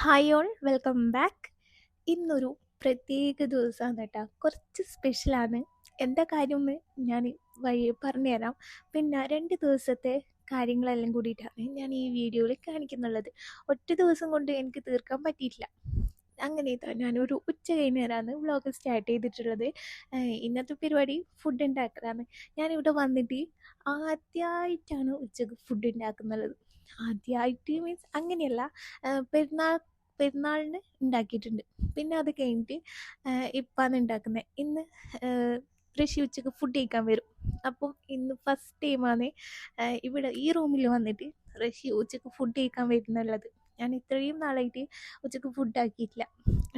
Hi all, welcome back. ഇന്നൊരു പ്രത്യേക ദിവസമാണ് കേട്ടോ. കുറച്ച് സ്പെഷ്യലാണ്. എന്താ കാര്യം എന്ന് ഞാൻ വഴി പറഞ്ഞുതരാം. പിന്നെ 2 ദിവസത്തെ കാര്യങ്ങളെല്ലാം കൂടിയിട്ടാണ് ഞാൻ ഈ വീഡിയോയിൽ കാണിക്കുന്നുള്ളത്. ഒറ്റ ദിവസം കൊണ്ട് എനിക്ക് തീർക്കാൻ പറ്റിയിട്ടില്ല. അങ്ങനെ ഇതാ ഞാനൊരു ഉച്ച കഴിഞ്ഞേരാണ് വ്ളോഗ് സ്റ്റാർട്ട് ചെയ്തിട്ടുള്ളത്. ഇന്നത്തെ പരിപാടി ഫുഡ് ഉണ്ടാക്കലാണ്. ഞാനിവിടെ വന്നിട്ട് ആദ്യമായിട്ടാണ് ഉച്ചക്ക് ഫുഡ് ഉണ്ടാക്കുന്നത്. ആദ്യമായിട്ട് മീൻസ് അങ്ങനെയല്ല, പെരുന്നാളിന് ഉണ്ടാക്കിയിട്ടുണ്ട്. പിന്നെ അത് കഴിഞ്ഞിട്ട് ഇപ്പാണ് ഉണ്ടാക്കുന്നത്. ഇന്ന് ഋഷി ഉച്ചക്ക് ഫുഡ് കഴിക്കാൻ വരും. അപ്പം ഇന്ന് ഫസ്റ്റ് ടൈമാണ് ഇവിടെ ഈ റൂമിൽ വന്നിട്ട് ഋഷി ഉച്ചക്ക് ഫുഡ് കഴിക്കാൻ വരുന്നുള്ളത്. ഞാൻ ഇത്രയും നാളായിട്ട് ഉച്ചക്ക് ഫുഡ് ആക്കിയിട്ടില്ല.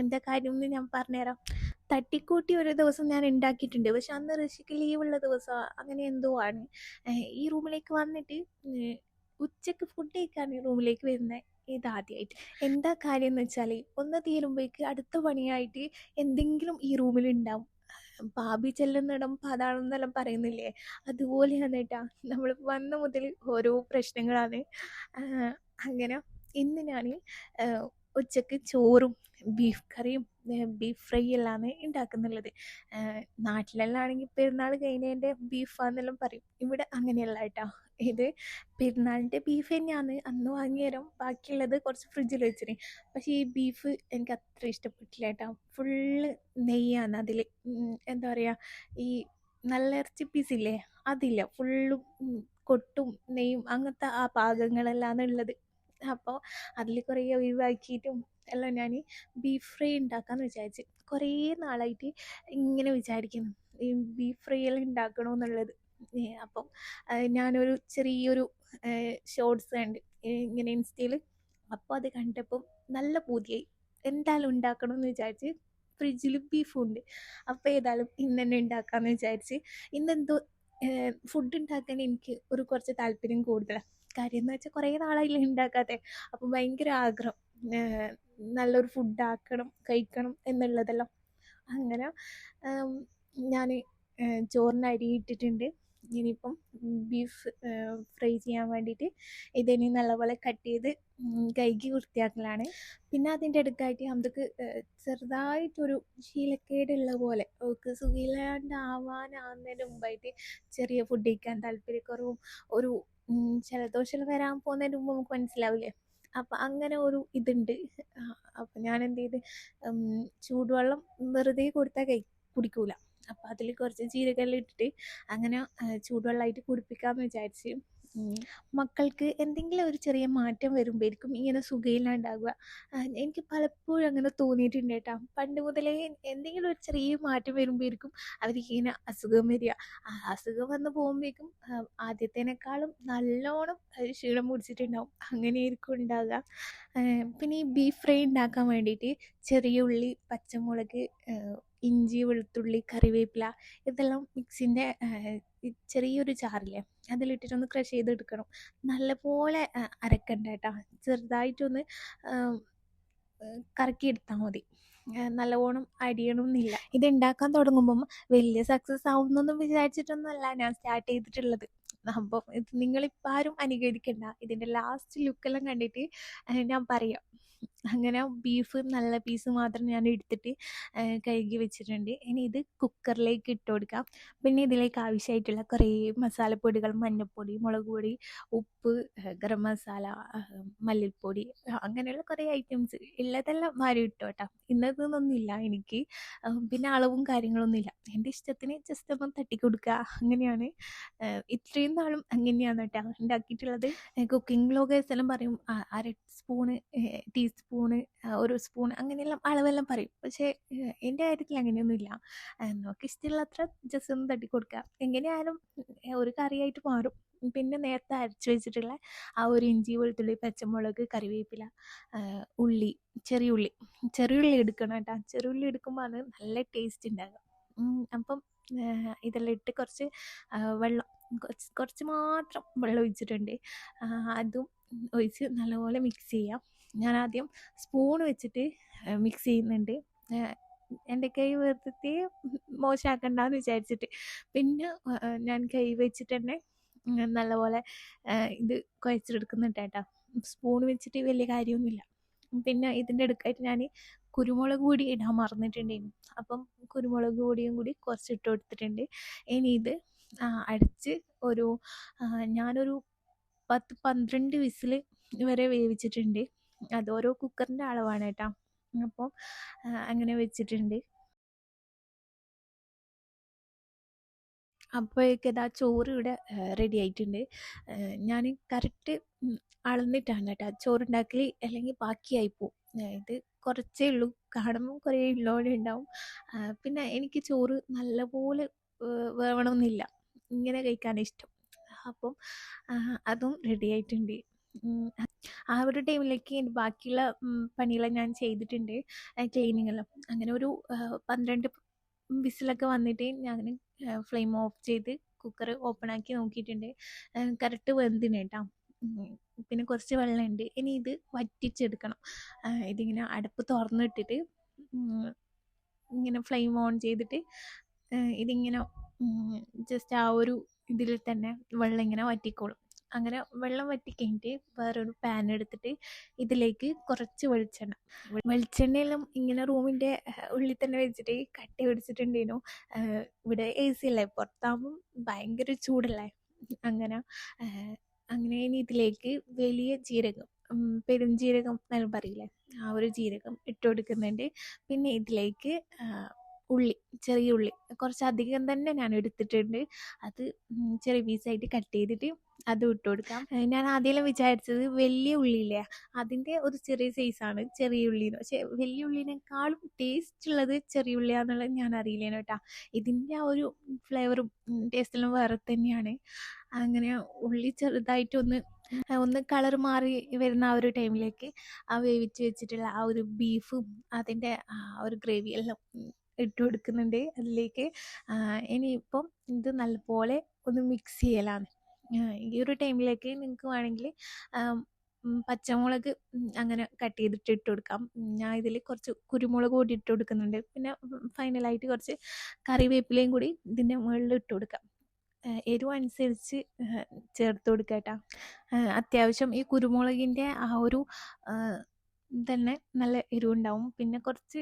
എന്താ കാര്യം എന്ന് ഞാൻ പറഞ്ഞുതരാം. തട്ടിക്കൂട്ടി ഒരു ദിവസം ഞാൻ ഉണ്ടാക്കിയിട്ടുണ്ട്, പക്ഷെ അന്ന് ഋഷിക്ക് ലീവുള്ള ദിവസം അങ്ങനെ എന്തോ ആണ്. ഈ റൂമിലേക്ക് വന്നിട്ട് ഉച്ചക്ക് ഫുഡ് കഴിക്കാൻ ഈ റൂമിലേക്ക് വരുന്നത് ഇതാദ്യമായിട്ട്. എന്താ കാര്യം എന്ന് വെച്ചാൽ, ഒന്ന് തീരുമ്പോഴേക്ക് അടുത്ത പണിയായിട്ട് എന്തെങ്കിലും ഈ റൂമിൽ ഉണ്ടാവും. പാപി ചെല്ലുന്നിടം പാതാളം എന്നെല്ലാം പറയുന്നില്ലേ, അതുപോലെയാണ് കേട്ടാ. നമ്മൾ വന്ന മുതൽ ഓരോ പ്രശ്നങ്ങളാണ്. അങ്ങനെ ഇന്ന് ഞാൻ ഉച്ചക്ക് ചോറും ബീഫ് കറിയും ബീഫ് ഫ്രൈ എല്ലാമാണ് ഉണ്ടാക്കുന്നുള്ളത്. നാട്ടിലെല്ലാം ആണെങ്കിൽ പെരുന്നാൾ കഴിഞ്ഞതിൻ്റെ ബീഫാന്നെല്ലാം പറയും. ഇവിടെ അങ്ങനെയല്ല കേട്ടോ. ഇത് പെരുന്നാളിൻ്റെ ബീഫ് തന്നെയാണ്. അന്ന് വാങ്ങിയേരം ബാക്കിയുള്ളത് കുറച്ച് ഫ്രിഡ്ജിൽ വെച്ചിന്. പക്ഷേ ഈ ബീഫ് എനിക്ക് അത്ര ഇഷ്ടപ്പെട്ടില്ല കേട്ടോ. ഫുള്ള് നെയ്യാണ് അതിൽ. എന്താ പറയുക, ഈ നല്ല ഇറച്ചി പീസില്ലേ അതില്ല, ഫുള്ളും കൊട്ടും നെയ്യും അങ്ങനത്തെ ആ പാകങ്ങളെല്ലാം ഉള്ളത്. അപ്പോൾ അതിൽ കുറേ ഒഴിവാക്കിയിട്ടും എല്ലാം ഞാൻ ബീഫ് ഫ്രൈ ഉണ്ടാക്കാമെന്ന് വിചാരിച്ച്. കുറേ നാളായിട്ട് ഇങ്ങനെ വിചാരിക്കുന്നു ഈ ബീഫ് ഫ്രൈ എല്ലാം ഉണ്ടാക്കണമെന്നുള്ളത്. അപ്പം ഞാനൊരു ചെറിയൊരു ഷോർട്സ് കണ്ട് ഇങ്ങനെ ഇൻസ്റ്റയിൽ. അപ്പോൾ അത് കണ്ടപ്പം നല്ല പൂതിയായി. എന്തായാലും ഉണ്ടാക്കണമെന്ന് വിചാരിച്ച് ഫ്രിഡ്ജിൽ ബീഫുണ്ട്. അപ്പോൾ ഏതായാലും ഇന്ന് തന്നെ ഉണ്ടാക്കാമെന്ന് വിചാരിച്ച്. ഇന്നെന്തോ ഫുഡ് ഉണ്ടാക്കാൻ എനിക്ക് കുറച്ച് താല്പര്യം കൂടുതലാണ്. കാര്യം എന്ന് വെച്ചാൽ കുറേ നാളായില്ലേ ഉണ്ടാക്കാതെ. അപ്പം ഭയങ്കര ആഗ്രഹം നല്ലൊരു ഫുഡ് ആക്കണം, കഴിക്കണം എന്നുള്ളതെല്ലാം. അങ്ങനെ ഞാൻ ചോറിന് അരി ഇട്ടിട്ടുണ്ട്. ഇനിയിപ്പം ബീഫ് ഫ്രൈ ചെയ്യാൻ വേണ്ടിയിട്ട് ഇതിനി നല്ലപോലെ കട്ട് ചെയ്ത് കഴുകി വൃത്തിയാക്കലാണ്. പിന്നെ അതിൻ്റെ ഇടയ്ക്കായിട്ട് അതൊക്കെ ചെറുതായിട്ടൊരു ശീലക്കേടുള്ള പോലെ, അവൾക്ക് സുഖമില്ലാണ്ടാവാനാവുന്നതിന് മുമ്പായിട്ട് ചെറിയ ഫുഡ് കഴിക്കാൻ താല്പര്യക്കുറവും ഒരു ജലദോഷം വരാൻ പോകുന്നതിന് മുമ്പ് നമുക്ക് മനസ്സിലാവില്ലേ. അപ്പം അങ്ങനെ ഒരു ഇതുണ്ട്. അപ്പം ഞാൻ എന്ത് ചെയ്ത്, ചൂടുവെള്ളം വെറുതെ കൊടുത്താൽ കുടിക്കൂല. അപ്പം അതിൽ കുറച്ച് ജീരകമെല്ലാം ഇട്ടിട്ട് അങ്ങനെ ചൂടുവെള്ളമായിട്ട് കുടിപ്പിക്കാമെന്ന് വിചാരിച്ച്. മക്കൾക്ക് എന്തെങ്കിലും ഒരു ചെറിയ മാറ്റം വരുമ്പോഴേക്കും ഇങ്ങനെ സുഖമില്ലാണ്ടാവുക. എനിക്ക് പലപ്പോഴും അങ്ങനെ തോന്നിയിട്ടുണ്ട് കേട്ടോ. പണ്ട് മുതലേ എന്തെങ്കിലും ഒരു ചെറിയ മാറ്റം വരുമ്പോഴേക്കും അവർക്ക് ഇങ്ങനെ അസുഖം വരിക. ആ അസുഖം വന്ന് പോകുമ്പോഴേക്കും ആദ്യത്തേനേക്കാളും നല്ലോണം ക്ഷീണം പിടിച്ചിട്ടുണ്ടാവും. അങ്ങനെയായിരിക്കും ഉണ്ടാവുക. പിന്നെ ഈ ബീഫ് ഫ്രൈ ഉണ്ടാക്കാൻ വേണ്ടിയിട്ട് ചെറിയ ഉള്ളി, പച്ചമുളക്, ഇഞ്ചി, വെളുത്തുള്ളി, കറിവേപ്പില ഇതെല്ലാം മിക്സിൻ്റെ ചെറിയൊരു ജാറില്ലേ അതിലിട്ടിട്ടൊന്ന് ക്രഷ് ചെയ്തെടുക്കണം. നല്ലപോലെ അരക്കണ്ട കേട്ടോ. ചെറുതായിട്ടൊന്ന് കറക്കിയെടുത്താൽ മതി. നല്ലവണ്ണം അരിയണമെന്നില്ല. ഇത് ഉണ്ടാക്കാൻ തുടങ്ങുമ്പം വലിയ സക്സസ് ആവുമെന്നൊന്നും വിചാരിച്ചിട്ടൊന്നുമല്ല ഞാൻ സ്റ്റാർട്ട് ചെയ്തിട്ടുള്ളത്. അപ്പം ഇത് നിങ്ങളിപ്പോൾ ആരും അനുകരിക്കണ്ട. ഇതിൻ്റെ ലാസ്റ്റ് ലുക്കെല്ലാം കണ്ടിട്ട് ഞാൻ പറയാം. അങ്ങനെ ബീഫ് നല്ല പീസ് മാത്രം ഞാൻ എടുത്തിട്ട് കഴുകി വെച്ചിട്ടുണ്ട്. ഇനി ഇത് കുക്കറിലേക്ക് ഇട്ട് കൊടുക്കാം. പിന്നെ ഇതിലേക്ക് ആവശ്യമായിട്ടുള്ള കുറേ മസാലപ്പൊടികൾ, മഞ്ഞൾപ്പൊടി, മുളക് പൊടി, ഉപ്പ്, ഗരം മസാല, മല്ലിപ്പൊടി, അങ്ങനെയുള്ള കുറേ ഐറ്റംസ് ഉള്ളതെല്ലാം വാരി ഇട്ടു കേട്ടോ. ഇന്നതൊന്നുമില്ല എനിക്ക്. പിന്നെ അളവും കാര്യങ്ങളൊന്നുമില്ല. എൻ്റെ ഇഷ്ടത്തിന് ജസ്റ്റ് ഒന്ന് തട്ടിക്കൊടുക്കുക, അങ്ങനെയാണ്. ഇത്രയും നാളും അങ്ങനെയാണ് കേട്ടോ ഉണ്ടാക്കിയിട്ടുള്ളത്. കുക്കിംഗ് വ്ളോഗേഴ്സ് എല്ലാം പറയും അര സ്പൂണ്, ടീസ്പൂണ്, ഒരു സ്പൂൺ അങ്ങനെയെല്ലാം അളവെല്ലാം പറയും. പക്ഷേ എൻ്റെ കാര്യത്തിൽ അങ്ങനെയൊന്നുമില്ല. നമുക്ക് ഇഷ്ടമുള്ളത്ര ജസ്റ്റ് ഒന്ന് തട്ടിക്കൊടുക്കുക. എങ്ങനെയായാലും ഒരു കറിയായിട്ട് മാറും. പിന്നെ നേരത്തെ അരച്ച് വെച്ചിട്ടുള്ള ആ ഒരു ഇഞ്ചി, വെളുത്തുള്ളി, പച്ചമുളക്, കറിവേപ്പില, ഉള്ളി, ചെറിയുള്ളി എടുക്കണം കേട്ടോ. ചെറിയുള്ളി എടുക്കുമ്പോൾ അത് നല്ല ടേസ്റ്റ് ഉണ്ടാകും. അപ്പം ഇതെല്ലാം ഇട്ട് കുറച്ച് വെള്ളം, കുറച്ച് മാത്രം വെള്ളം ഒഴിച്ചിട്ടുണ്ട്. അതും ഒഴിച്ച് നല്ലപോലെ മിക്സ് ചെയ്യാം. ഞാൻ ആദ്യം സ്പൂൺ വെച്ചിട്ട് മിക്സ് ചെയ്യുന്നുണ്ട്. എൻ്റെ കൈ വെറുതെ മോശമാക്കണ്ടെന്ന് വിചാരിച്ചിട്ട്. പിന്നെ ഞാൻ കൈ വെച്ചിട്ട് തന്നെ നല്ലപോലെ ഇത് കുഴച്ചെടുക്കുന്നുണ്ട് കേട്ടോ. സ്പൂൺ വെച്ചിട്ട് വലിയ കാര്യമൊന്നുമില്ല. പിന്നെ ഇതിൻ്റെ ഇടയ്ക്കായിട്ട് ഞാൻ കുരുമുളക് പൊടി ഇടാൻ മറന്നിട്ടുണ്ടായിരുന്നു. അപ്പം കുരുമുളക് പൊടിയും കൂടി കുറച്ച് ഇട്ട് കൊടുത്തിട്ടുണ്ട്. ഇനി ഇത് അടച്ച് ഒരു ഞാനൊരു 10-12 വിസിൽ വരെ വേവിച്ചിട്ടുണ്ട്. അത് ഓരോ കുക്കറിൻ്റെ അളവാണ് കേട്ടോ. അപ്പോൾ അങ്ങനെ വെച്ചിട്ടുണ്ട്. അപ്പോഴേക്കും ഇതാ ചോറ് ഇവിടെ റെഡി ആയിട്ടുണ്ട്. ഞാൻ കറക്റ്റ് അളന്നിട്ടാണ് കേട്ടോ ചോറുണ്ടാക്കൽ, അല്ലെങ്കിൽ ബാക്കിയായി പോവും. ഇത് കുറച്ചേ ഉള്ളൂ, കാണുമ്പോൾ കുറേ ഉള്ളോടെ ഉണ്ടാവും. പിന്നെ എനിക്ക് ചോറ് നല്ലപോലെ വേവണമെന്നില്ല, ഇങ്ങനെ കഴിക്കാനാണ് ഇഷ്ടം. അപ്പം അതും റെഡി ആയിട്ടുണ്ട്. ആ ഒരു ടൈമിലേക്ക് ബാക്കിയുള്ള പണികളെല്ലാം ഞാൻ ചെയ്തിട്ടുണ്ട്, ക്ലീനിങ്ങെല്ലാം. അങ്ങനെ ഒരു 12 വിസിലൊക്കെ വന്നിട്ട് ഞാൻ ഫ്ലെയിം ഓഫ് ചെയ്ത് കുക്കർ ഓപ്പൺ ആക്കി നോക്കിയിട്ടുണ്ട്. കറക്റ്റ് വെന്തിന് കേട്ടോ. പിന്നെ കുറച്ച് വെള്ളമുണ്ട്. ഇനി ഇത് വറ്റിച്ചെടുക്കണം. ഇതിങ്ങനെ അടുപ്പ് തുറന്നിട്ടിട്ട് ഇങ്ങനെ ഫ്ലെയിം ഓൺ ചെയ്തിട്ട് ഇതിങ്ങനെ ജസ്റ്റ് ആ ഒരു ഇതിൽ തന്നെ വെള്ളം ഇങ്ങനെ വറ്റിക്കോളും. അങ്ങനെ വെള്ളം വറ്റി കഴിഞ്ഞിട്ട് വേറൊരു പാൻ എടുത്തിട്ട് ഇതിലേക്ക് കുറച്ച് വെളിച്ചെണ്ണയെല്ലാം ഇങ്ങനെ റൂമിൻ്റെ ഉള്ളിൽ തന്നെ വെച്ചിട്ട് കട്ടി പിടിച്ചിട്ടുണ്ടേനു. ഇവിടെ AC അല്ലേ, പുറത്താകുമ്പം ഭയങ്കര ചൂടല്ലേ. അങ്ങനെ ഇനി ഇതിലേക്ക് വലിയ ജീരകം, പെരുംജീരകം എന്നെല്ലാം പറയില്ലേ, ആ ഒരു ജീരകം ഇട്ട് കൊടുക്കുന്നുണ്ട്. പിന്നെ ഇതിലേക്ക് ഉള്ളി, ചെറിയ ഉള്ളി കുറച്ചധികം തന്നെ ഞാൻ എടുത്തിട്ടുണ്ട്. അത് ചെറിയ പീസായിട്ട് കട്ട് ചെയ്തിട്ട് അതും ഇട്ട് കൊടുക്കാം. ഞാൻ ആദ്യം വിചാരിച്ചത് വലിയ ഉള്ളിയില്ലേ, അതിൻ്റെ ഒരു ചെറിയ സൈസാണ് ചെറിയ ഉള്ളിന്ന്. പക്ഷേ വലിയ ഉള്ളിനേക്കാളും ടേസ്റ്റ് ഉള്ളത് ചെറിയ ഉള്ളിയാന്നുള്ളത് ഞാൻ അറിയില്ലേനു കേട്ടോ. ഇതിൻ്റെ ആ ഒരു ഫ്ലേവറും ടേസ്റ്റെല്ലാം വേറെ തന്നെയാണ്. അങ്ങനെ ഉള്ളി ചെറുതായിട്ടൊന്ന് കളർ മാറി വരുന്ന ആ ഒരു ടൈമിലേക്ക് ആ വേവിച്ച് വെച്ചിട്ടുള്ള ആ ഒരു ബീഫും അതിൻ്റെ ആ ഒരു ഗ്രേവി എല്ലാം ഇട്ട് കൊടുക്കുന്നുണ്ട് അതിലേക്ക്. ഇനിയിപ്പം ഇത് നല്ലപോലെ ഒന്ന് മിക്സ് ചെയ്യലാണ്. ഈ ഒരു ടൈമിലേക്ക് നിങ്ങൾക്ക് വേണമെങ്കിൽ പച്ചമുളക് അങ്ങനെ കട്ട് ചെയ്തിട്ട് ഇട്ട് കൊടുക്കാം. ഞാൻ ഇതിൽ കുറച്ച് കുരുമുളക് കൂടി ഇട്ട് കൊടുക്കുന്നുണ്ട്. പിന്നെ ഫൈനലായിട്ട് കുറച്ച് കറിവേപ്പിലയും കൂടി ഇതിൻ്റെ മുകളിൽ ഇട്ട് കൊടുക്കാം. എരിവ് അനുസരിച്ച് ചേർത്ത് കൊടുക്കുക കേട്ടോ. അത്യാവശ്യം ഈ കുരുമുളകിൻ്റെ ആ ഒരു തന്നെ നല്ല എരിവുണ്ടാവും. പിന്നെ കുറച്ച്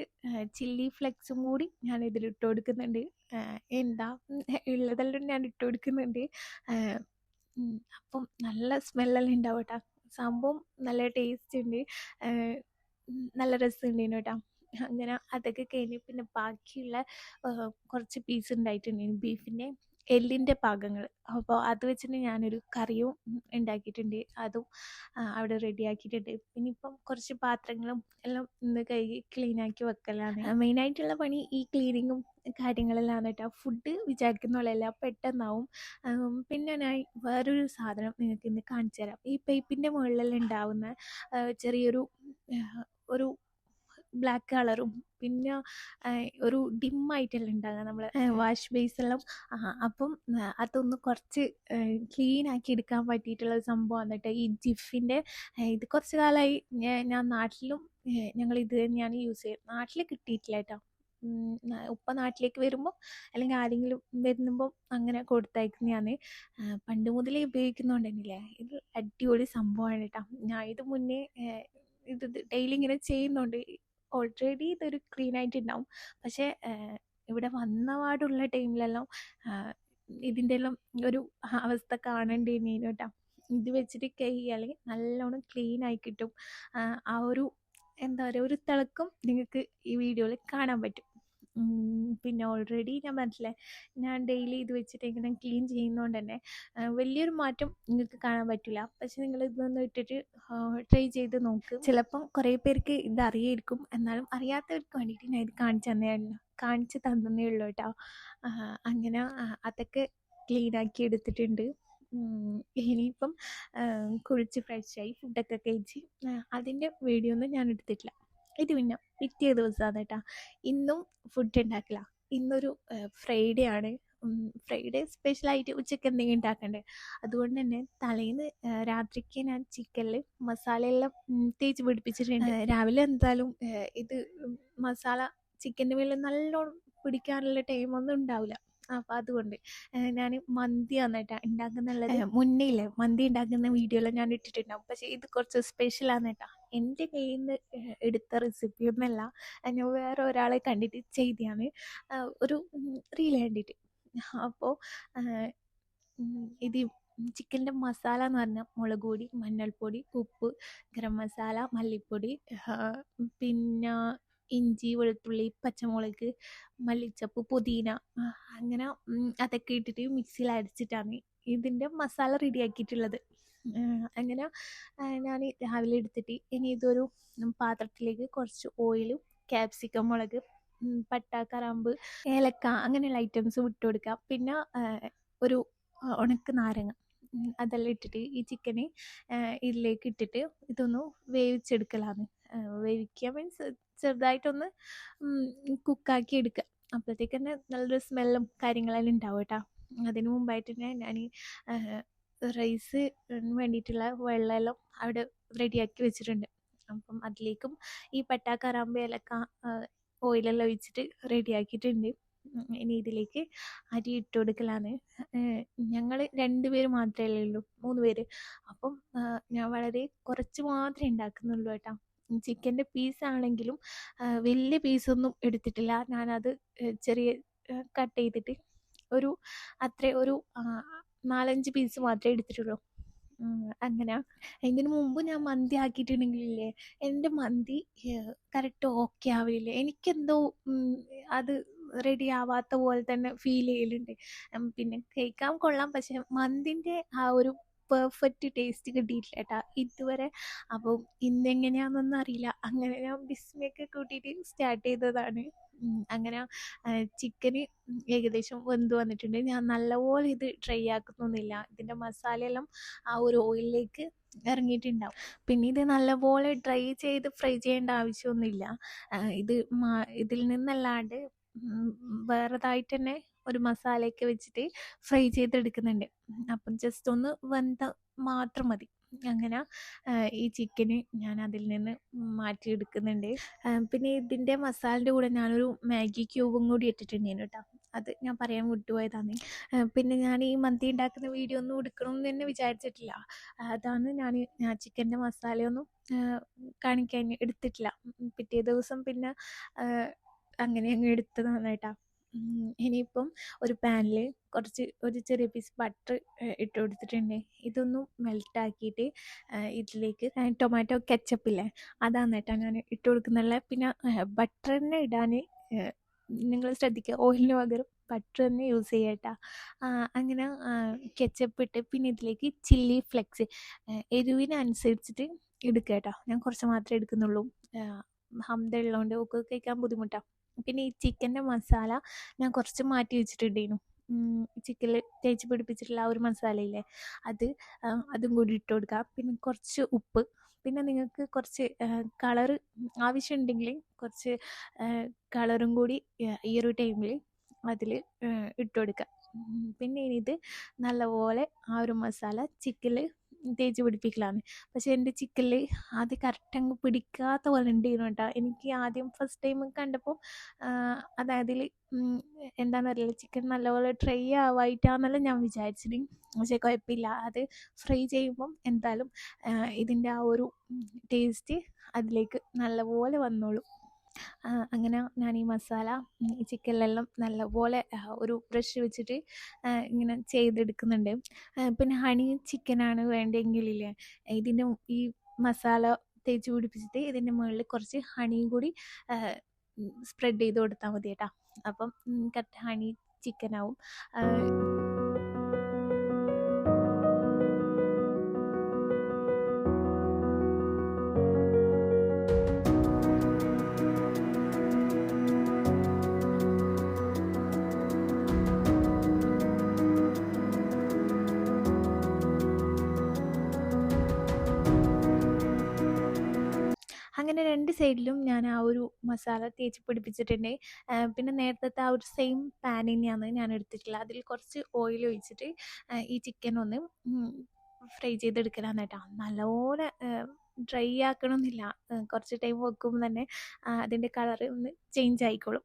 ചില്ലി ഫ്ലെക്സും കൂടി ഞാൻ ഇതിലിട്ട് കൊടുക്കുന്നുണ്ട്. എന്താ ഉള്ളതെല്ലാം ഞാൻ ഇട്ട് കൊടുക്കുന്നുണ്ട്. അപ്പം നല്ല സ്മെല്ലെല്ലാം ഉണ്ടാവും കേട്ടോ. സംഭവം നല്ല ടേസ്റ്റ് ഉണ്ട്, നല്ല രസമുണ്ടായിരുന്നു കേട്ടോ. അങ്ങനെ അതൊക്കെ കഴിഞ്ഞ് പിന്നെ ബാക്കിയുള്ള കുറച്ച് പീസ് ഉണ്ടായിട്ടുണ്ടായിരുന്നു ബീഫിൻ്റെ എല്ലിൻ്റെ ഭാഗങ്ങൾ. അപ്പോൾ അത് വെച്ചിട്ട് ഞാനൊരു കറിയും ഉണ്ടാക്കിയിട്ടുണ്ട്. അതും അവിടെ റെഡിയാക്കിയിട്ടുണ്ട്. പിന്നെ ഇപ്പം കുറച്ച് പാത്രങ്ങളും എല്ലാം ഇന്ന് കഴുകി ക്ലീനാക്കി വെക്കലാണ്. മെയിനായിട്ടുള്ള പണി ഈ ക്ലീനിങ്ങും കാര്യങ്ങളെല്ലാം കേട്ടോ. ഫുഡ് വിചാരിക്കുന്ന പോലെയല്ല, പെട്ടെന്നാവും. പിന്നെ ഞാൻ വേറൊരു സാധനം നിങ്ങൾക്ക് ഇന്ന് കാണിച്ചു തരാം. ഈ പൈപ്പിൻ്റെ മുകളിലെല്ലാം ഉണ്ടാവുന്ന ചെറിയൊരു ഒരു ബ്ലാക്ക് കളറും പിന്നെ ഒരു ഡിമ്മായിട്ടെല്ലാം ഉണ്ടാകുക നമ്മളെ വാഷ് ബേസെല്ലാം. അപ്പം അതൊന്ന് കുറച്ച് ക്ലീനാക്കി എടുക്കാൻ പറ്റിയിട്ടുള്ള ഒരു സംഭവമാണ് കേട്ടോ ഈ ജിഫിൻ്റെ. ഇത് കുറച്ച് കാലമായി ഞാൻ നാട്ടിലും ഞങ്ങൾ ഇത് തന്നെയാണ് യൂസ് ചെയ്യുന്നത്. നാട്ടിൽ കിട്ടിയിട്ടില്ല കേട്ടോ. ഉപ്പ നാട്ടിലേക്ക് വരുമ്പോൾ അല്ലെങ്കിൽ ആരെങ്കിലും വരുമ്പോൾ അങ്ങനെ കൊടുത്തയക്കുന്നതാണ്. പണ്ട് മുതലേ ഉപയോഗിക്കുന്നതുകൊണ്ട് തന്നെയില്ലേ, ഇത് അടിപൊളി സംഭവമാണ് കേട്ടോ. ഞാൻ ഇത് മുന്നേ ഇത് ഡെയിലി ഇങ്ങനെ ചെയ്യുന്നുണ്ട്. ഓൾറെഡി ഇതൊരു ക്ലീൻ ആയിട്ടുണ്ടാവും. പക്ഷേ ഇവിടെ വന്നപാടുള്ള ടൈമിലെല്ലാം ഇതിൻ്റെ എല്ലാം ഒരു അവസ്ഥ കാണേണ്ടിയിരുന്നു കേട്ടോ. ഇത് വെച്ചിട്ട് അല്ലെങ്കിൽ നല്ലോണം ക്ലീൻ ആയി കിട്ടും. ആ ഒരു എന്താ പറയുക, ഒരു തിളക്കം നിങ്ങൾക്ക് ഈ വീഡിയോയിൽ കാണാൻ പറ്റും. പിന്നെ ഓൾറെഡി ഞാൻ പറഞ്ഞില്ലേ, ഞാൻ ഡെയിലി ഇത് വെച്ചിട്ട് ഇങ്ങനെ ക്ലീൻ ചെയ്യുന്നതുകൊണ്ട് തന്നെ വലിയൊരു മാറ്റം നിങ്ങൾക്ക് കാണാൻ പറ്റില്ല. പക്ഷെ നിങ്ങൾ ഇതൊന്ന് ഇട്ടിട്ട് ട്രൈ ചെയ്ത് നോക്ക്. ചിലപ്പം കുറേ പേർക്ക് ഇത് അറിയായിരിക്കും, എന്നാലും അറിയാത്തവർക്ക് വേണ്ടിയിട്ട് ഞാൻ ഇത് കാണിച്ചു തന്നേ ഉള്ളൂ കേട്ടോ. അങ്ങനെ അതൊക്കെ ക്ലീനാക്കി എടുത്തിട്ടുണ്ട്. ഇനിയിപ്പം കുളിച്ച് ഫ്രഷായി ഫുഡൊക്കെ കഴിച്ച് അതിൻ്റെ വീഡിയോ ഒന്നും ഞാൻ എടുത്തിട്ടില്ല. ഇത് പിന്നെ പിറ്റേ ദിവസമാണ് കേട്ടോ. ഇന്നും ഫുഡ് ഉണ്ടാക്കില്ല. ഇന്നൊരു ഫ്രൈഡേ ആണ്. ഫ്രൈഡേ സ്പെഷ്യലായിട്ട് ഉച്ചയ്ക്ക് എന്തെങ്കിലും ഉണ്ടാക്കണ്ടേ. അതുകൊണ്ട് തന്നെ തലേന്ന് രാത്രിക്ക് ഞാൻ ചിക്കനിൽ മസാലയെല്ലാം തേച്ച് പിടിപ്പിച്ചിട്ടുണ്ട്. രാവിലെ എന്തായാലും ഇത് മസാല ചിക്കൻ്റെ മേലെ നല്ലോണം പിടിക്കാനുള്ള ടൈമൊന്നും ഉണ്ടാവില്ല. അപ്പം അതുകൊണ്ട് ഞാൻ മന്തിയാണ് കേട്ടോ ഉണ്ടാക്കുന്നുള്ളത്. മുന്നേ ഇല്ലേ മന്തി ഉണ്ടാക്കുന്ന വീഡിയോയിൽ ഞാൻ ഇട്ടിട്ടുണ്ടാവും. പക്ഷേ ഇത് കുറച്ച് സ്പെഷ്യലാണ് കേട്ടോ. എൻ്റെ കയ്യിൽ നിന്ന് എടുത്ത റെസിപ്പിയൊന്നുമല്ല. ഞാൻ വേറെ ഒരാളെ കണ്ടിട്ട് ചെയ്തതാണ്, ഒരു റീൽ കണ്ടിട്ട്. അപ്പോൾ ഇത് ചിക്കൻ്റെ മസാല എന്ന് പറഞ്ഞാൽ മുളക് പൊടി, മഞ്ഞൾപ്പൊടി, ഉപ്പ്, ഗരം മസാല, മല്ലിപ്പൊടി, പിന്നെ ഇഞ്ചി, വെളുത്തുള്ളി, പച്ചമുളക്, മല്ലിച്ചപ്പ്, പുതിന, അങ്ങനെ അതൊക്കെ ഇട്ടിട്ട് മിക്സിയിൽ അരച്ചിട്ടാണ് ഇതിൻ്റെ മസാല റെഡിയാക്കിയിട്ടുള്ളത്. അങ്ങനെ ഞാൻ രാവിലെ എടുത്തിട്ട് ഇനി ഇതൊരു പാത്രത്തിലേക്ക് കുറച്ച് ഓയിലും ക്യാപ്സിക്കം, മുളക്, പട്ട, കറാമ്പ്, ഏലക്ക അങ്ങനെയുള്ള ഐറ്റംസ് ഇട്ട് കൊടുക്കാം. പിന്നെ ഒരു ഉണക്ക നാരങ്ങ, അതെല്ലാം ഇട്ടിട്ട് ഈ ചിക്കന് ഇതിലേക്ക് ഇട്ടിട്ട് ഇതൊന്ന് വേവിച്ചെടുക്കലാണ്. വേവിക്കുക മീൻസ് ചെറുതായിട്ടൊന്ന് കുക്കാക്കി എടുക്കുക. അപ്പോഴത്തേക്ക് തന്നെ നല്ലൊരു സ്മെല്ലും കാര്യങ്ങളെല്ലാം ഉണ്ടാവും കേട്ടോ. അതിന് മുമ്പായിട്ട് തന്നെ ഞാൻ റൈസ് വേണ്ടിയിട്ടുള്ള വെള്ളമെല്ലാം അവിടെ റെഡിയാക്കി വെച്ചിട്ടുണ്ട്. അപ്പം അതിലേക്കും ഈ പട്ട, കറാമ്പ്, ഏലക്ക, ഓയിലെല്ലാം ഒഴിച്ചിട്ട് റെഡിയാക്കിയിട്ടുണ്ട്. ഇനി ഇതിലേക്ക് അരി ഇട്ട് കൊടുക്കലാണ്. ഞങ്ങൾ 2 പേര് മാത്രമേ ഉള്ളൂ, 3 പേര്. അപ്പം ഞാൻ വളരെ കുറച്ച് മാത്രമേ ഉണ്ടാക്കുന്നുള്ളൂ കേട്ടോ. ചിക്കൻ്റെ പീസാണെങ്കിലും വലിയ പീസൊന്നും എടുത്തിട്ടില്ല. ഞാനത് ചെറിയ കട്ട് ചെയ്തിട്ട് ഒരു 4-5 പീസ് മാത്രമേ എടുത്തിട്ടുള്ളൂ. അങ്ങനെ ഇതിന് മുമ്പ് ഞാൻ മന്തി ആക്കിയിട്ടുണ്ടെങ്കിലില്ലേ, എൻ്റെ മന്തി കറക്റ്റ് ഓക്കെ ആവില്ല. എനിക്കെന്തോ അത് റെഡി ആവാത്ത പോലെ തന്നെ ഫീൽ ചെയ്യലുണ്ട്. പിന്നെ കഴിക്കാൻ കൊള്ളാം, പക്ഷെ മന്തിൻ്റെ ആ ഒരു പെർഫെക്റ്റ് ടേസ്റ്റ് കിട്ടിയിട്ടില്ല കേട്ടോ ഇതുവരെ. അപ്പം ഇന്നെങ്ങനെയാണെന്നൊന്നും അറിയില്ല. അങ്ങനെ ഞാൻ ബിസ്മിയൊക്കെ കൂട്ടിയിട്ട് സ്റ്റാർട്ട് ചെയ്തതാണ്. അങ്ങനെ ചിക്കന് ഏകദേശം വെന്ത് വന്നിട്ടുണ്ട്. ഞാൻ നല്ലപോലെ ഇത് ഡ്രൈ ആക്കുന്നൊന്നുമില്ല, ഇതിൻ്റെ മസാലയെല്ലാം ആ ഒരു ഓയിലിലേക്ക് ഇറങ്ങിയിട്ടുണ്ടാവും. പിന്നെ ഇത് നല്ലപോലെ ഡ്രൈ ചെയ്ത് ഫ്രൈ ചെയ്യേണ്ട ആവശ്യമൊന്നുമില്ല. ഇതിൽ നിന്നല്ലാണ്ട് വേറെതായിട്ട് തന്നെ ഒരു മസാലയൊക്കെ വെച്ചിട്ട് ഫ്രൈ ചെയ്തെടുക്കുന്നുണ്ട്. അപ്പം ജസ്റ്റ് ഒന്ന് വെന്ത മാത്രം മതി. അങ്ങനെ ഈ ചിക്കന് ഞാൻ അതിൽ നിന്ന് മാറ്റിയെടുക്കുന്നുണ്ട്. പിന്നെ ഇതിൻ്റെ മസാലൻ്റെ കൂടെ ഞാനൊരു മാഗി ക്യൂബും കൂടി ഇട്ടിട്ടുണ്ടായിരുന്നു കേട്ടോ. അത് ഞാൻ പറയാൻ വിട്ടുപോയതാണ്. പിന്നെ ഞാൻ ഈ മന്തി ഉണ്ടാക്കുന്ന വീഡിയോ ഒന്നും എടുക്കണമെന്ന് തന്നെ വിചാരിച്ചിട്ടില്ല. അതാണ് ഞാൻ ചിക്കൻ്റെ മസാലയൊന്നും കാണിക്കാൻ എടുത്തിട്ടില്ല. പിറ്റേ ദിവസം പിന്നെ അങ്ങനെ അങ്ങ് എടുത്തതാണ് കേട്ടോ. ഇനിയിപ്പം ഒരു പാനിൽ ഒരു ചെറിയ പീസ് ബട്ടർ ഇട്ട് കൊടുത്തിട്ടുണ്ട്. ഇതൊന്നും മെൽട്ടാക്കിയിട്ട് ഇതിലേക്ക് ടൊമാറ്റോ കെച്ചപ്പില്ലേ, അതാണ് കേട്ടോ ഞാൻ ഇട്ട് കൊടുക്കുന്നുള്ള. പിന്നെ ബട്ടർ തന്നെ ഇടാൻ നിങ്ങൾ ശ്രദ്ധിക്കുക, ഓയിലിന് പകരം ബട്ടർ തന്നെ യൂസ് ചെയ്യുക കേട്ടോ. അങ്ങനെ കെച്ചപ്പ് ഇട്ട് പിന്നെ ഇതിലേക്ക് ചില്ലി ഫ്ലെക്സ് എരിവിനനുസരിച്ചിട്ട് എടുക്കുക കേട്ടോ. ഞാൻ കുറച്ച് മാത്രമേ എടുക്കുന്നുള്ളൂ, ഹംദ ഉള്ളതുകൊണ്ട് ഒക്കെ കഴിക്കാൻ ബുദ്ധിമുട്ടാണ്. പിന്നെ ഈ ചിക്കൻ്റെ മസാല ഞാൻ കുറച്ച് മാറ്റി വെച്ചിട്ടുണ്ടായിരുന്നു. ചിക്കനിൽ തേച്ച് പിടിപ്പിച്ചിട്ടുള്ള ആ ഒരു മസാലയില്ലേ, അതും കൂടി ഇട്ട് കൊടുക്കുക. പിന്നെ കുറച്ച് ഉപ്പ്, പിന്നെ നിങ്ങൾക്ക് കുറച്ച് കളറ് ആവശ്യമുണ്ടെങ്കിൽ കുറച്ച് കളറും കൂടി ഈ ഒരു ടൈമിൽ അതിൽ ഇട്ട് കൊടുക്കുക. പിന്നെ ഇനി ഇത് നല്ലപോലെ ആ ഒരു മസാല ചിക്കനിൽ തേച്ച് പിടിപ്പിക്കലാണ്. പക്ഷെ എൻ്റെ ചിക്കനിൽ അത് കറക്റ്റ് അങ്ങ് പിടിക്കാത്ത പോലെ ഉണ്ടായിരുന്നു കേട്ടോ. എനിക്ക് ആദ്യം ഫസ്റ്റ് ടൈം കണ്ടപ്പോൾ അതായത് എന്താണെന്നറിയില്ല, ചിക്കൻ നല്ലപോലെ ഡ്രൈ ആവായിട്ടാണെന്നല്ല ഞാൻ വിചാരിച്ചിട്ട്. പക്ഷേ കുഴപ്പമില്ല, അത് ഫ്രൈ ചെയ്യുമ്പം എന്തായാലും ഇതിൻ്റെ ആ ഒരു ടേസ്റ്റ് അതിലേക്ക് നല്ലപോലെ വന്നോളൂ. അങ്ങനെ ഞാൻ ഈ മസാല ചിക്കനിലെല്ലാം നല്ലപോലെ ഒരു ബ്രഷ് വെച്ചിട്ട് ഇങ്ങനെ ചെയ്തെടുക്കുന്നുണ്ട്. പിന്നെ ഹണി ചിക്കനാണ് വേണ്ടെങ്കിലില്ലേ, ഇതിൻ്റെ ഈ മസാല തേച്ച് പിടിപ്പിച്ചിട്ട് ഇതിൻ്റെ മുകളിൽ കുറച്ച് ഹണിയും കൂടി സ്പ്രെഡ് ചെയ്ത് കൊടുത്താൽ മതി കേട്ടോ. അപ്പം കറക്റ്റ് ഹണി ചിക്കനാവും. അങ്ങനെ 2 സൈഡിലും ഞാൻ ആ ഒരു മസാല തേച്ച് പിടിപ്പിച്ചിട്ടുണ്ട്. പിന്നെ നേരത്തെ ആ ഒരു സെയിം പാൻ തന്നെയാണ് ഞാൻ എടുത്തിട്ടുള്ളത്. അതിൽ കുറച്ച് ഓയിൽ ഒഴിച്ചിട്ട് ഈ ചിക്കൻ ഒന്ന് ഫ്രൈ ചെയ്തെടുക്കലാണ് കേട്ടോ. നല്ലപോലെ ഡ്രൈ ആക്കണമെന്നില്ല, കുറച്ച് ടൈം വെക്കുമ്പോൾ തന്നെ അതിൻ്റെ കളറ് ഒന്ന് ചേഞ്ച് ആയിക്കോളും.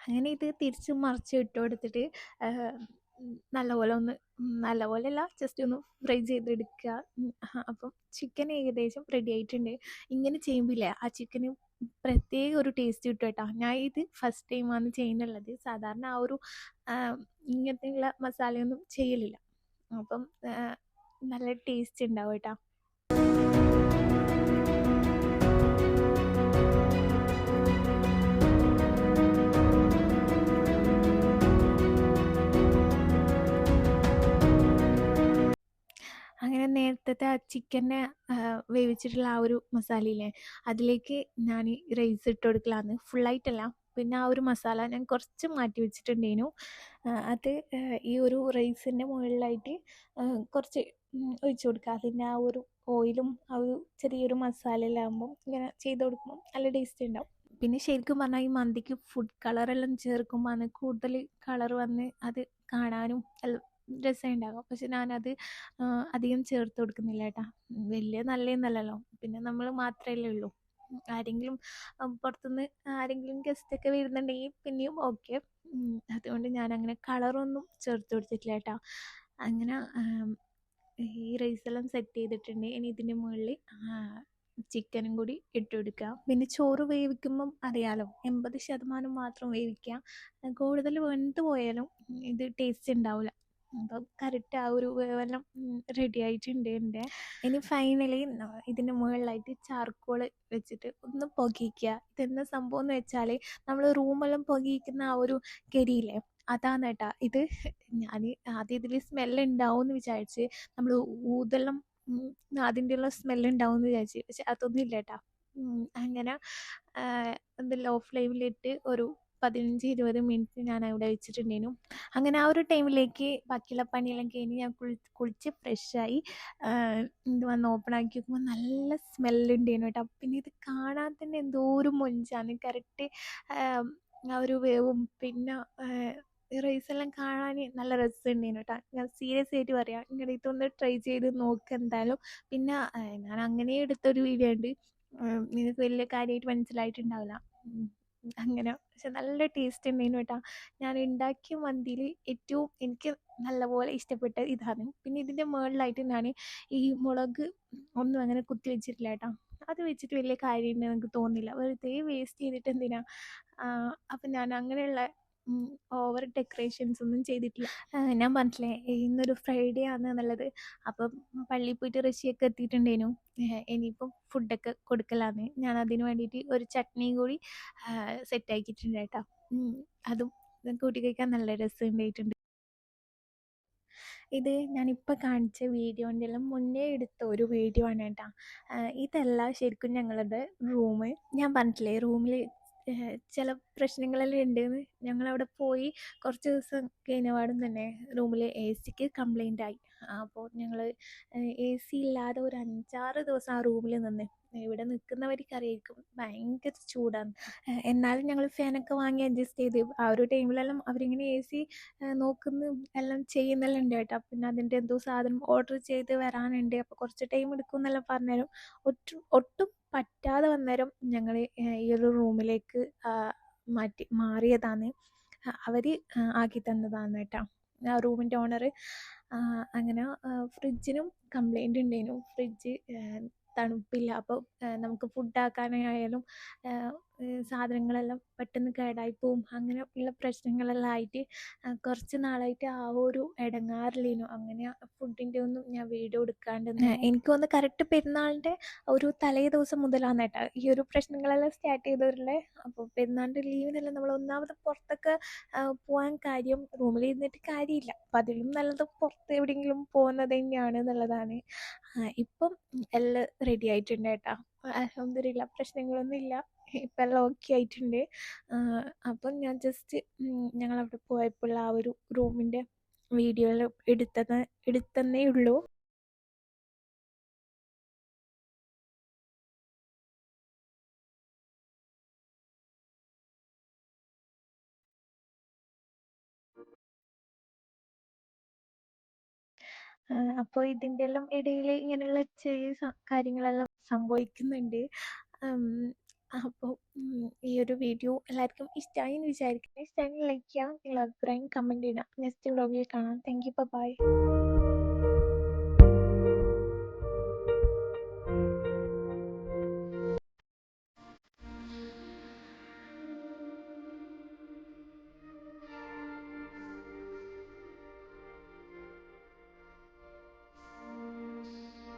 അങ്ങനെ ഇത് തിരിച്ച് മറിച്ച് ഇട്ട് കൊടുത്തിട്ട് നല്ലപോലെ ഒന്ന് നല്ലപോലെയല്ല ജസ്റ്റ് ഒന്ന് ഫ്രൈ ചെയ്തെടുക്കുക. അപ്പം ചിക്കൻ ഏകദേശം റെഡി ആയിട്ടുണ്ട്. ഇങ്ങനെ ചെയ്യുമ്പില്ലേ ആ ചിക്കന് പ്രത്യേക ഒരു ടേസ്റ്റ് കിട്ടും കേട്ടോ. ഞാൻ ഇത് ഫസ്റ്റ് ടൈമാണ് ചെയ്യുന്നുള്ളത്. സാധാരണ ആ ഒരു ഇങ്ങനത്തെയുള്ള മസാലയൊന്നും ചെയ്യലില്ല. അപ്പം നല്ല ടേസ്റ്റ് ഉണ്ടാവും കേട്ടോ. അങ്ങനെ നേരത്തെ ആ ചിക്കനെ വേവിച്ചിട്ടുള്ള ആ ഒരു മസാലയില്ലേ, അതിലേക്ക് ഞാൻ റൈസ് ഇട്ട് കൊടുക്കലാന്ന്. ഫുള്ളായിട്ടല്ല, പിന്നെ ആ ഒരു മസാല ഞാൻ കുറച്ച് മാറ്റി വെച്ചിട്ടുണ്ടേനു. അത് ഈ ഒരു റൈസിൻ്റെ മുകളിലായിട്ട് കുറച്ച് ഒഴിച്ചു കൊടുക്കുക. അതിൻ്റെ ആ ഒരു ഓയിലും ആ ഒരു ചെറിയൊരു മസാലയിലാകുമ്പം ഇങ്ങനെ ചെയ്ത് കൊടുക്കുമ്പം നല്ല ടേസ്റ്റ് ഉണ്ടാവും. പിന്നെ ശരിക്കും പറഞ്ഞാൽ ഈ മന്തിക്ക് ഫുഡ് കളറെല്ലാം ചേർക്കുമ്പോൾ കൂടുതൽ കളർ വന്ന് അത് കാണാനും എല്ലാം രസമുണ്ടാകും. പക്ഷെ ഞാനത് അധികം ചേർത്ത് കൊടുക്കുന്നില്ല കേട്ടോ. വലിയ നല്ലതൊന്നല്ലല്ലോ. പിന്നെ നമ്മൾ മാത്രമല്ലേ ഉള്ളൂ. ആരെങ്കിലും പുറത്തുനിന്ന് ആരെങ്കിലും ഗസ്റ്റൊക്കെ വരുന്നുണ്ടെങ്കിൽ പിന്നെയും ഓക്കെ. അതുകൊണ്ട് ഞാനങ്ങനെ കളറൊന്നും ചേർത്ത് കൊടുത്തിട്ടില്ല കേട്ടോ. അങ്ങനെ ഈ റൈസെല്ലാം സെറ്റ് ചെയ്തിട്ടുണ്ട്. ഇനി ഇതിൻ്റെ മുകളിൽ ചിക്കനും കൂടി ഇട്ട് കൊടുക്കുക. പിന്നെ ചോറ് വേവിക്കുമ്പം അറിയാലോ, 80% മാത്രം വേവിക്കുക. കൂടുതൽ വെന്ത് പോയാലും ഇത് ടേസ്റ്റ് ഉണ്ടാവില്ല. അപ്പം കറക്റ്റ് ആ ഒരു വേവെല്ലാം റെഡി ആയിട്ടുണ്ട് എൻ്റെ. ഇനി ഫൈനലി ഇതിൻ്റെ മുകളിലായിട്ട് ചാർക്കോൾ വെച്ചിട്ട് ഒന്ന് പുകയിക്കുക. ഇതെന്താ സംഭവം എന്ന് വെച്ചാൽ നമ്മൾ റൂമെല്ലാം പുകയിക്കുന്ന ആ ഒരു കരിയില്ലേ, അതാണ് കേട്ടോ ഇത്. ഞാൻ ആദ്യം ഇതിൽ സ്മെല്ലുണ്ടാവും എന്ന് വിചാരിച്ച് നമ്മൾ ഊതെല്ലാം അതിൻ്റെയുള്ള സ്മെല്ലുണ്ടാവും എന്ന് വിചാരിച്ച്. പക്ഷെ അതൊന്നും ഇല്ല കേട്ടോ. അങ്ങനെ ഇത് ലോ ഫ്ലെയിമിലിട്ട് ഒരു 15-20 മിനിറ്റ് ഞാൻ അവിടെ വെച്ചിട്ടുണ്ടേനു. അങ്ങനെ ആ ഒരു ടൈമിലേക്ക് ബാക്കിയുള്ള പണിയെല്ലാം കഴിഞ്ഞ് ഞാൻ കുളിച്ച് ഫ്രഷായി ഇത് വന്ന് ഓപ്പൺ ആക്കി നോക്കുമ്പോൾ നല്ല സ്മെല്ലുണ്ടേനു കേട്ടോ. പിന്നെ ഇത് കാണാൻ തന്നെ എന്തോ ഒരു മൊഞ്ചാണ്. കറക്റ്റ് ആ ഒരു വേവും പിന്നെ റൈസെല്ലാം കാണാൻ നല്ല രസമുണ്ടേനു കേട്ടോ. ഞാൻ സീരിയസ് ആയിട്ട് പറയാം, ഇങ്ങനെ ഇതൊന്ന് ട്രൈ ചെയ്ത് നോക്ക് എന്തായാലും. പിന്നെ ഞാൻ അങ്ങനെ എടുത്തൊരു വീഡിയോ ഉണ്ട്, നിങ്ങൾക്ക് വലിയ കാര്യമായിട്ട് മനസ്സിലായിട്ടുണ്ടാവില്ല. അങ്ങനെ പക്ഷെ നല്ല ടേസ്റ്റ് ഉണ്ടായിരുന്നു കേട്ടോ. ഞാൻ ഉണ്ടാക്കിയ മന്തിയിൽ ഏറ്റവും എനിക്ക് നല്ലപോലെ ഇഷ്ടപ്പെട്ട ഇതാണ്. പിന്നെ ഇതിൻ്റെ മുകളിലായിട്ട് ഞാൻ ഈ മുളക് ഒന്നും അങ്ങനെ കുത്തി വെച്ചിട്ടില്ല കേട്ടോ. അത് വെച്ചിട്ട് വലിയ കാര്യമുണ്ടെന്ന് എനിക്ക് തോന്നുന്നില്ല. വെറുതെ വേസ്റ്റ് ചെയ്തിട്ട് എന്തിനാ. അപ്പം ഞാൻ അങ്ങനെയുള്ള ഓവർ ഡെക്കറേഷൻസ് ഒന്നും ചെയ്തിട്ടില്ല. ഞാൻ പറഞ്ഞില്ലേ ഇന്നൊരു ഫ്രൈഡേ ആണ് എന്നുള്ളത്. അപ്പം പള്ളിയിൽ പോയിട്ട് റഷ്യയൊക്കെ എത്തിയിട്ടുണ്ടേനു. ഇനിയിപ്പം ഫുഡൊക്കെ കൊടുക്കലാന്ന്. ഞാൻ അതിന് വേണ്ടിയിട്ട് ഒരു ചട്നിയും കൂടി സെറ്റാക്കിയിട്ടുണ്ട് കേട്ടോ. അതും കൂട്ടി കഴിക്കാൻ നല്ല രസം ഉണ്ടായിട്ടുണ്ട്. ഇത് ഞാനിപ്പോൾ കാണിച്ച വീഡിയോൻ്റെ എല്ലാം മുന്നേ എടുത്ത ഒരു വീഡിയോ ആണ് കേട്ടോ. ഇതല്ല ശരിക്കും ഞങ്ങളുടെ റൂം. ഞാൻ പറഞ്ഞിട്ടില്ലേ റൂമിൽ ചില പ്രശ്നങ്ങളെല്ലാം ഉണ്ടെന്ന്. ഞങ്ങളവിടെ പോയി കുറച്ച് ദിവസം കഴിഞ്ഞപാടും തന്നെ റൂമിൽ AC കംപ്ലൈൻ്റ് ആയി. അപ്പോൾ ഞങ്ങൾ AC ഇല്ലാതെ ഒരു 5-6 ദിവസം ആ റൂമിൽ നിന്ന്. ഇവിടെ നിൽക്കുന്നവർക്ക് അറിയായിരിക്കും ഭയങ്കര ചൂടാണ്. എന്നാലും ഞങ്ങൾ ഫാനൊക്കെ വാങ്ങി അഡ്ജസ്റ്റ് ചെയ്ത് ആ ഒരു ടൈമിലെല്ലാം അവരിങ്ങനെ AC നോക്കുന്നു എല്ലാം ചെയ്യുന്നെല്ലാം ഉണ്ട് കേട്ടോ. പിന്നെ അതിൻ്റെ എന്തോ സാധനം ഓർഡർ ചെയ്ത് വരാനുണ്ട്, അപ്പോൾ കുറച്ച് ടൈം എടുക്കും എന്നെല്ലാം പറഞ്ഞേരം ഒട്ടും പറ്റാതെ വന്നേരം ഞങ്ങൾ ഈ ഒരു റൂമിലേക്ക് മാറിയതാണ്. അവർ ആക്കി തന്നതാണ് കേട്ടോ, ആ റൂമിൻ്റെ ഓണർ. അങ്ങനെ ഫ്രിഡ്ജിനും കംപ്ലൈൻ്റ് ഉണ്ടായിരുന്നു. ഫ്രിഡ്ജ് തണുപ്പില്ല. അപ്പോൾ നമുക്ക് ഫുഡാക്കാനായാലും സാധനങ്ങളെല്ലാം പെട്ടെന്ന് കേടായി പോവും. അങ്ങനെ ഉള്ള പ്രശ്നങ്ങളെല്ലാം ആയിട്ട് കുറച്ച് നാളായിട്ട് ആ ഒരു ഇടങ്ങാറില്ലേനു. അങ്ങനെ ഫുഡിൻ്റെ ഒന്നും ഞാൻ വീഡിയോ എടുക്കാണ്ട് എനിക്ക് തോന്നുന്നു കറക്റ്റ് പെരുന്നാളിൻ്റെ ഒരു തലേ ദിവസം മുതലാണ് കേട്ടോ ഈ ഒരു പ്രശ്നങ്ങളെല്ലാം സ്റ്റാർട്ട് ചെയ്തവരുള്ളത്. അപ്പോൾ പെരുന്നാളിൻ്റെ ലീവിനെല്ലാം നമ്മൾ ഒന്നാമത് പുറത്തൊക്കെ പോകാൻ കാര്യം റൂമിൽ ഇരുന്നിട്ട് കാര്യമില്ല. അപ്പം അതിലും നല്ലത് പുറത്ത് എവിടെയെങ്കിലും പോകുന്നത് തന്നെയാണ് എന്നുള്ളതാണ്. ഇപ്പം എല്ലാം റെഡി ആയിട്ടുണ്ട് കേട്ടോ. അൽഹംദുലില്ലാ, പ്രശ്നങ്ങളൊന്നും ഇല്ല. ഇപ്പം എല്ലാം ഓക്കെ ആയിട്ടുണ്ട്. അപ്പം ഞാൻ ജസ്റ്റ് ഞങ്ങളവിടെ പോയപ്പോൾ ആ ഒരു റൂമിൻ്റെ വീഡിയോ എല്ലാം എടുത്തന്നേ ഉള്ളൂ. അപ്പോൾ ഇതിൻ്റെ എല്ലാം ഇടയിൽ ഇങ്ങനെയുള്ള ചെറിയ കാര്യങ്ങളെല്ലാം സംഭവിക്കുന്നുണ്ട്. അപ്പോൾ ഈ ഒരു വീഡിയോ എല്ലാവർക്കും ഇഷ്ടമായി എന്ന് വിചാരിക്കുന്നു. ഇഷ്ടമായി ലൈക്ക് ചെയ്യാം, നിങ്ങളുടെ അഭിപ്രായം കമൻറ്റ് ഇടാം. നെക്സ്റ്റ് വ്ളോഗിൽ കാണാം. Thank you, by.